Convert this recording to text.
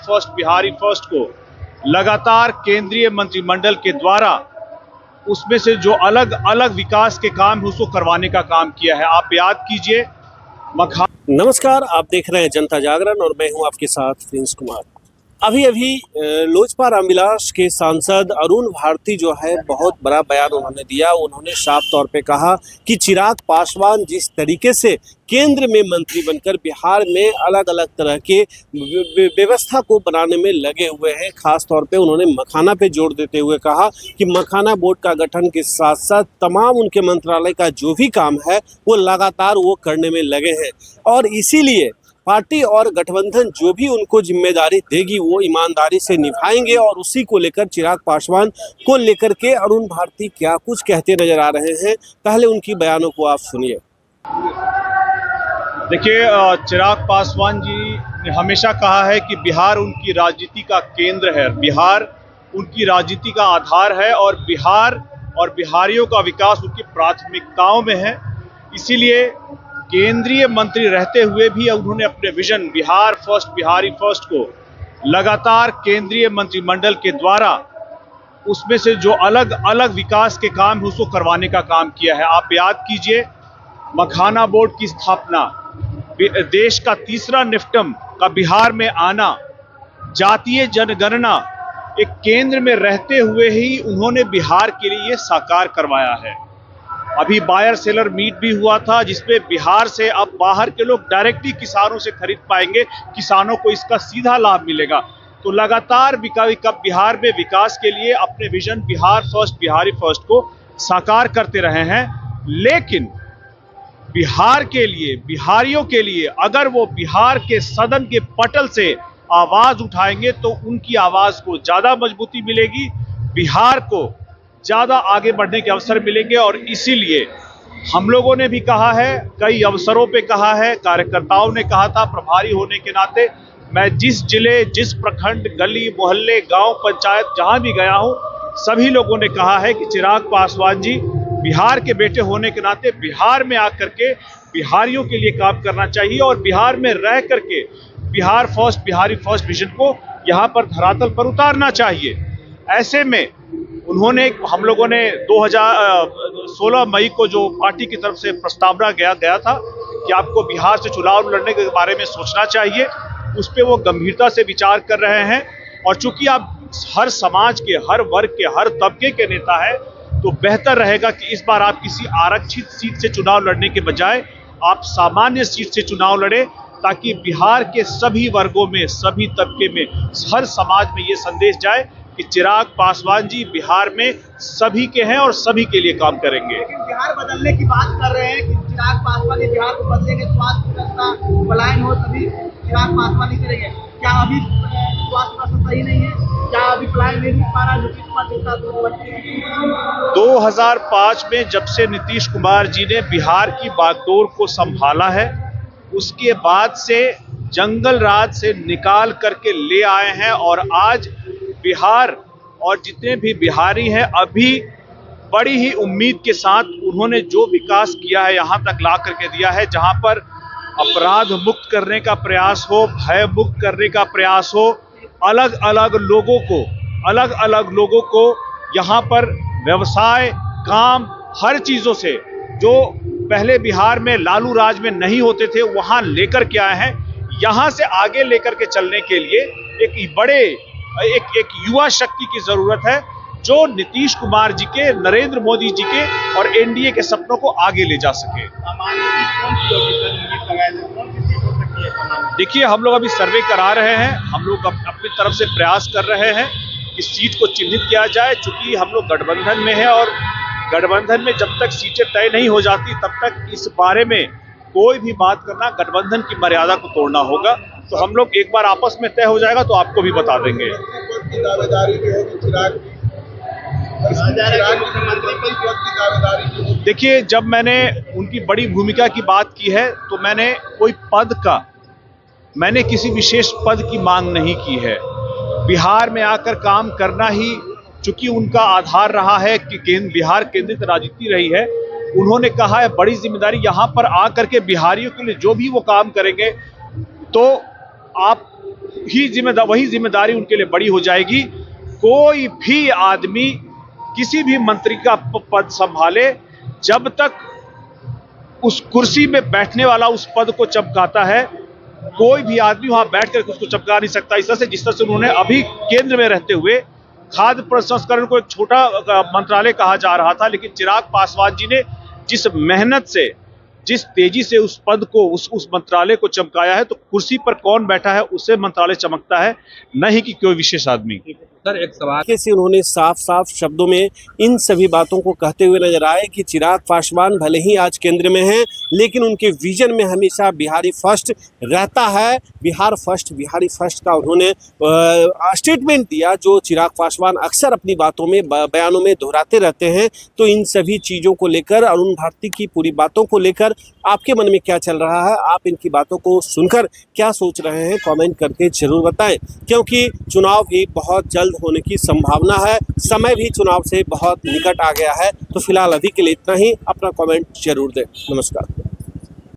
First Bihari first को लगातार केंद्रीय मंत्रिमंडल के द्वारा उसमें से जो अलग अलग विकास के काम है उसको करवाने का काम किया है। आप याद कीजिए नमस्कार, आप देख रहे हैं जनता जागरण और मैं हूं आपके साथ प्रिंस कुमार। अभी लोजपा रामविलास के सांसद अरुण भारती जो है बहुत बड़ा बयान उन्होंने दिया। उन्होंने साफ तौर पे कहा कि चिराग पासवान जिस तरीके से केंद्र में मंत्री बनकर बिहार में अलग अलग तरह के व्यवस्था को बनाने में लगे हुए हैं। खास तौर पे उन्होंने मखाना पे जोर देते हुए कहा कि मखाना बोर्ड का गठन के साथ साथ तमाम उनके मंत्रालय का जो भी काम है वो लगातार वो करने में लगे हैं और इसीलिए पार्टी और गठबंधन जो भी उनको जिम्मेदारी देगी वो ईमानदारी से निभाएंगे। और उसी को लेकर चिराग पासवान को लेकर के अरुण भारती क्या कुछ कहते नजर आ रहे हैं, पहले उनकी बयानों को आप सुनिए। देखिए, चिराग पासवान जी ने हमेशा कहा है कि बिहार उनकी राजनीति का केंद्र है, बिहार उनकी राजनीति का आधार है और बिहार और बिहारियों का विकास उनकी प्राथमिकताओं में है। इसीलिए केंद्रीय मंत्री रहते हुए भी उन्होंने अपने vision Bihar first Bihari first को लगातार केंद्रीय मंत्रिमंडल के द्वारा उसमें से जो अलग अलग विकास के काम है उसको करवाने का काम किया है। आप याद कीजिए, मखाना बोर्ड की स्थापना, देश का तीसरा निफ्टम का बिहार में आना, जातीय जनगणना, एक केंद्र में रहते हुए ही उन्होंने बिहार के लिए ये साकार करवाया है। अभी बायर सेलर मीट भी हुआ था जिसमें बिहार से अब बाहर के लोग डायरेक्टली किसानों से खरीद पाएंगे, किसानों को इसका सीधा लाभ मिलेगा। तो लगातार बिहार में विकास के लिए अपने vision Bihar first Bihari first को साकार करते रहे हैं। लेकिन बिहार के लिए, बिहारियों के लिए अगर वो बिहार के सदन के पटल से आवाज उठाएंगे तो उनकी आवाज को ज्यादा मजबूती मिलेगी, बिहार को ज्यादा आगे बढ़ने के अवसर मिलेंगे। और इसीलिए हम लोगों ने भी कहा है, कई अवसरों पे कहा है, कार्यकर्ताओं ने कहा था, प्रभारी होने के नाते मैं जिस जिले, जिस प्रखंड, गली मोहल्ले, गांव, पंचायत जहां भी गया हूं, सभी लोगों ने कहा है कि चिराग पासवान जी बिहार के बेटे होने के नाते बिहार में आकर के बिहारियों के लिए काम करना चाहिए और बिहार में रह करके Bihar first Bihari first vision को यहाँ पर धरातल पर उतारना चाहिए। ऐसे में उन्होंने, हम लोगों ने 2016 मई को जो पार्टी की तरफ से प्रस्तावना गया था कि आपको बिहार से चुनाव लड़ने के बारे में सोचना चाहिए, उस पर वो गंभीरता से विचार कर रहे हैं। और चूंकि आप हर समाज के, हर वर्ग के, हर तबके के नेता है तो बेहतर रहेगा कि इस बार आप किसी आरक्षित सीट से चुनाव लड़ने के बजाय आप सामान्य सीट से चुनाव लड़े, ताकि बिहार के सभी वर्गों में, सभी तबके में, हर समाज में ये संदेश जाए कि चिराग पासवान जी बिहार में सभी के हैं और सभी के लिए काम करेंगे। लेकिन बिहार बदलने की बात कर रहे हैं कि चिराग पासवान जी बिहार को बदलेंगे, स्वास्थ्य व्यवस्था पलायन हो तभी चिराग पासवान ही करेंगे। क्या अभी स्वास्थ्य व्यवस्था सही नहीं है? क्या अभी पलायन नहीं हो पा रहा जो कि 2005 में जब से नीतीश कुमार जी ने बिहार की बागडोर को संभाला है, उसके बाद से जंगल राज से निकाल करके ले आए हैं और आज बिहार और जितने भी बिहारी हैं अभी बड़ी ही उम्मीद के साथ उन्होंने जो विकास किया है यहाँ तक ला करके दिया है, जहाँ पर अपराध मुक्त करने का प्रयास हो, भय मुक्त करने का प्रयास हो, अलग अलग लोगों को यहाँ पर व्यवसाय, काम, हर चीज़ों से जो पहले बिहार में लालू राज में नहीं होते थे वहाँ लेकर के आए हैं। यहाँ से आगे लेकर के चलने के लिए एक युवा शक्ति की जरूरत है जो नीतीश कुमार जी के, नरेंद्र मोदी जी के और एनडीए के सपनों को आगे ले जा सके। देखिए, हम लोग अभी सर्वे करा रहे हैं, हम लोग अपनी तरफ से प्रयास कर रहे हैं कि सीट को चिन्हित किया जाए। चूंकि हम लोग गठबंधन में हैं और गठबंधन में जब तक सीटें तय नहीं हो जाती तब तक इस बारे में कोई भी बात करना गठबंधन की मर्यादा को तोड़ना होगा। तो हम लोग एक बार आपस में तय हो जाएगा तो आपको भी बता देंगे। देखिए, जब मैंने उनकी बड़ी भूमिका की बात की है तो मैंने किसी विशेष पद की मांग नहीं की है। बिहार में आकर काम करना ही चूंकि उनका आधार रहा है कि बिहार केंद्रित राजनीति रही है, उन्होंने कहा है बड़ी जिम्मेदारी यहाँ पर आकर के बिहारियों के लिए जो भी वो काम करेंगे तो आप वही जिम्मेदारी उनके लिए बड़ी हो जाएगी। कोई भी आदमी किसी भी मंत्री का पद संभाले, जब तक उस कुर्सी में बैठने वाला उस पद को चमकाता है, कोई भी आदमी वहां बैठकर उसको चमका नहीं सकता। इस तरह से जिस तरह से उन्होंने अभी केंद्र में रहते हुए खाद्य प्रसंस्करण को एक छोटा मंत्रालय कहा जा रहा था, लेकिन चिराग पासवान जी ने जिस मेहनत से, जिस तेजी से उस पद को, उस मंत्रालय को चमकाया है, तो कुर्सी पर कौन बैठा है उससे मंत्रालय चमकता है, नहीं कि कोई विशेष आदमी। सर एक सवाल से उन्होंने साफ साफ शब्दों में इन सभी बातों को कहते हुए नजर आए कि चिराग पासवान भले ही आज केंद्र में हैं, लेकिन उनके विजन में हमेशा बिहारी फर्स्ट रहता है। बिहार फर्स्ट, बिहारी फर्स्ट का उन्होंने स्टेटमेंट दिया, जो चिराग पासवान अक्सर अपनी बातों में, बयानों में दोहराते रहते हैं। तो इन सभी चीज़ों को लेकर, अरुण भारती की पूरी बातों को लेकर आपके मन में क्या चल रहा है? आप इनकी बातों को सुनकर क्या सोच रहे हैं? कमेंट करके जरूर बताएं, क्योंकि चुनाव भी बहुत जल्द होने की संभावना है, समय भी चुनाव से बहुत निकट आ गया है। तो फिलहाल अभी के लिए इतना ही। अपना कमेंट जरूर दें। नमस्कार।